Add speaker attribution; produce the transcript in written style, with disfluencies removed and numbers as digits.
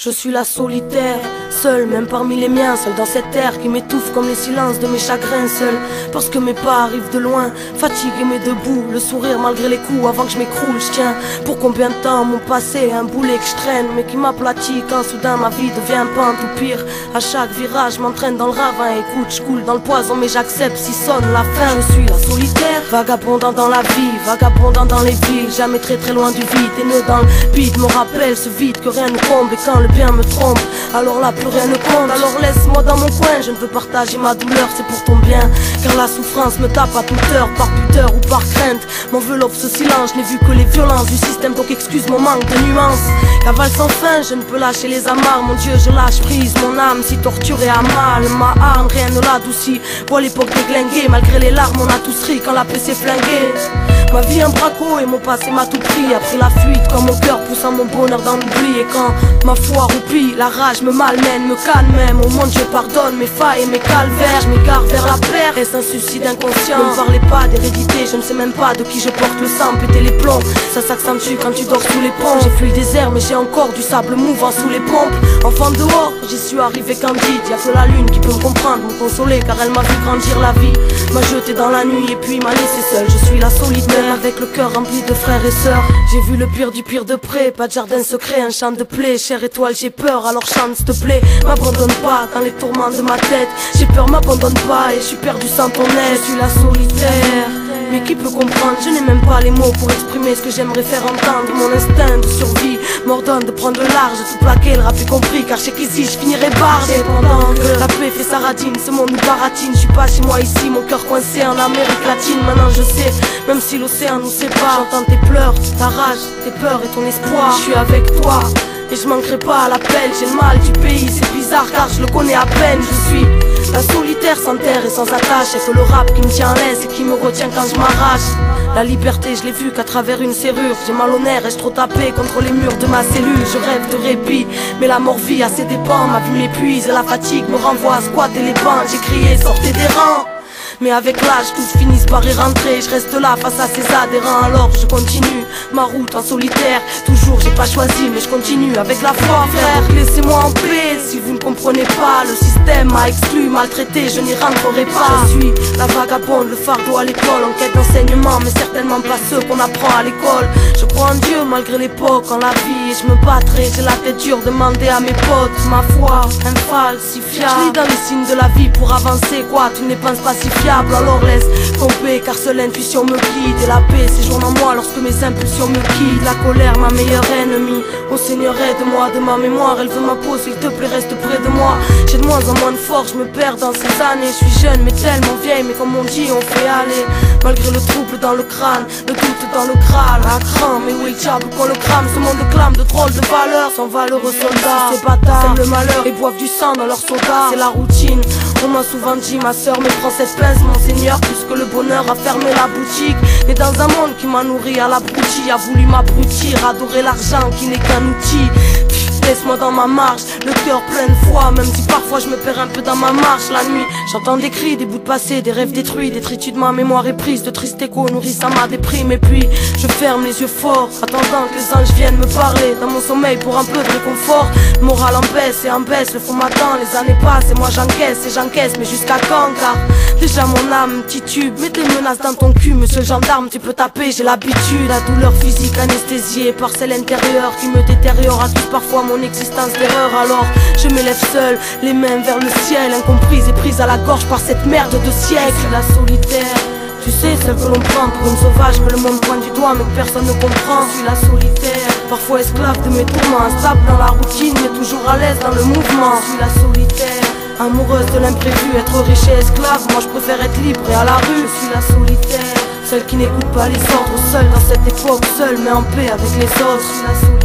Speaker 1: Je suis la solitaire, seule même parmi les miens, seule dans cette terre qui m'étouffe comme les silences de mes chagrins. Seule parce que mes pas arrivent de loin, fatigué mais debout, le sourire malgré les coups avant que je m'écroule. Je tiens pour combien de temps mon passé, un boulet que je traîne mais qui m'aplatit quand soudain ma vie devient pente ou pire. À chaque virage m'entraîne dans le ravin, écoute je coule dans le poison mais j'accepte si sonne la fin. Je suis la solitaire, vagabondant dans la vie, vagabondant dans les villes, jamais très très loin du vide. Des nœuds dans le vide me rappellent ce vide que rien ne comble, et quand le bien me trompe, alors là plus rien ne compte. Alors laisse-moi dans mon coin, je ne veux partager ma douleur, c'est pour ton bien, car la souffrance me tape à toute heure, par pudeur ou par crainte. M'enveloppe ce silence, je n'ai vu que les violences du système, donc excuse mon manque de nuances. Cavale sans fin, je ne peux lâcher les amarres, mon Dieu je lâche prise, mon âme si torturée à mal. Ma arme, rien ne l'adoucit, vois l'époque déglinguée, malgré les larmes on a tous ri quand la paix s'est flinguée. Ma vie un braco et mon passé m'a tout pris, après la fuite quand mon cœur poussant mon bonheur dans l'oubli. Et quand ma foi roupie, la rage me malmène, me calme même. Au monde je pardonne mes failles et mes calvaires, je m'égare vers la paix. Est-ce un suicide inconscient? Ne me parlez pas d'hérédité, je ne sais même pas de qui je porte le sang. Péter les plombs, ça s'accentue quand tu dors sous les ponts. J'ai fui le désert mais j'ai encore du sable mouvant sous les pompes. Enfant dehors, j'y suis arrivé candide, y'a que la lune qui peut me comprendre, me consoler, car elle m'a vu grandir la vie, m'a jeté dans la nuit et puis m'a laissé seul. Je suis la solitaire avec le cœur rempli de frères et sœurs. J'ai vu le pire du pire de près, pas de jardin secret, un champ de plaie. Chère étoile, j'ai peur, alors chante s'il te plaît. M'abandonne pas dans les tourments de ma tête. J'ai peur, m'abandonne pas et je suis perdu sans ton aide. Je suis la solitaire, mais qui peut comprendre? Je n'ai même pas les mots pour exprimer ce que j'aimerais faire entendre. Mon instinct de survie m'ordonne de prendre le large, tout plaquer, le rap y compris, car je sais qu'ici je finirai barge. Et pendant que la paix fait sa radine, ce monde nous baratine. Je suis pas chez moi ici, mon cœur coincé en Amérique latine. Maintenant je sais, même si l'océan nous sépare, j'entends tes pleurs, ta rage, tes peurs et ton espoir. Je suis avec toi et je manquerai pas à l'appel. J'ai le mal du pays, c'est bizarre car je le connais à peine. Je suis la solitaire sans terre et sans attache, c'est que le rap qui me tient en laisse et qui me retient quand je m'arrache. La liberté je l'ai vue qu'à travers une serrure. J'ai mal au nerf, ai-je trop tapé contre les murs de ma cellule? Je rêve de répit, mais la mort vit à ses dépens. Ma vie m'épuise et la fatigue me renvoie à squatter les bancs. J'ai crié, sortez des rangs, mais avec l'âge tous finissent par y rentrer. Je reste là face à ces adhérents, alors je continue ma route en solitaire. Toujours j'ai pas choisi mais je continue avec la foi frère. Laissez-moi en paix si vous ne comprenez pas. Le système m'a exclu, maltraité, je n'y rentrerai pas. Je suis la vagabonde, le fardeau à l'école, en quête d'enseignement, mais certainement pas ceux qu'on apprend à l'école. Je crois en Dieu malgré l'époque, en la vie, et je me battrai. J'ai la tête dure, demander à mes potes. Ma foi infalsifiable, je lis dans les signes de la vie pour avancer. Quoi, tu ne penses pas si fiable, alors laisse tomber, car seule l'intuition me guide. Et la paix séjourne en moi lorsque mes impulsions me quittent. La colère, ma meilleure ennemie, ô Seigneur aide-moi de ma mémoire. Elle veut ma peau, s'il te plaît reste près de moi. J'ai de moins en moins de force, je me perds dans ces années. Je suis jeune mais tellement vieille, mais comme on dit on fait aller. Malgré le trouble dans le crâne, le doute dans le crâne, la crainte, mais où est le diable qu'on le crame? Ce monde clame de drôles de valeurs, sans valeureux soldats. Ces bâtards aiment le malheur et boivent du sang dans leur soda. C'est la routine, on m'a souvent dit ma soeur, mais prends cette pince mon Seigneur, puisque le bonheur a fermé la boutique. Et dans un monde qui m'a nourri à l'abruti, a voulu m'abrutir, adorer l'argent qui n'est qu'un outil. Laisse-moi dans ma marche, le cœur plein de foi, même si parfois je me perds un peu dans ma marche. La nuit, j'entends des cris, des bouts de passé, des rêves détruits, des tritus de ma mémoire éprise, de tristes échos nourrissant ma déprime. Et puis, je ferme les yeux forts, attendant que les anges viennent me parler dans mon sommeil pour un peu de réconfort. Le moral en baisse et en baisse, le fond m'attend, les années passent et moi j'encaisse et j'encaisse, mais jusqu'à quand? Car déjà mon âme titube, mets tes menaces dans ton cul, monsieur le gendarme, tu peux taper, j'ai l'habitude. La douleur physique anesthésiée par celle intérieure qui me détériore, accuse parfois mon existence d'erreur. Alors je m'élève seul, les mains vers le ciel, incomprise et prise à la gorge par cette merde de siècle. La solitaire, tu sais, celle que l'on prend pour une sauvage, que le monde pointe du doigt mais que personne ne comprend. Je suis la solitaire, parfois esclave de mes tourments, instable dans la routine mais toujours à l'aise dans le mouvement. Je suis la solitaire, amoureuse de l'imprévu, être riche et esclave, moi je préfère être libre et à la rue. Je suis la solitaire, celle qui n'écoute pas les ordres, seule dans cette époque, seule mais en paix avec les autres. Je suis la solitaire.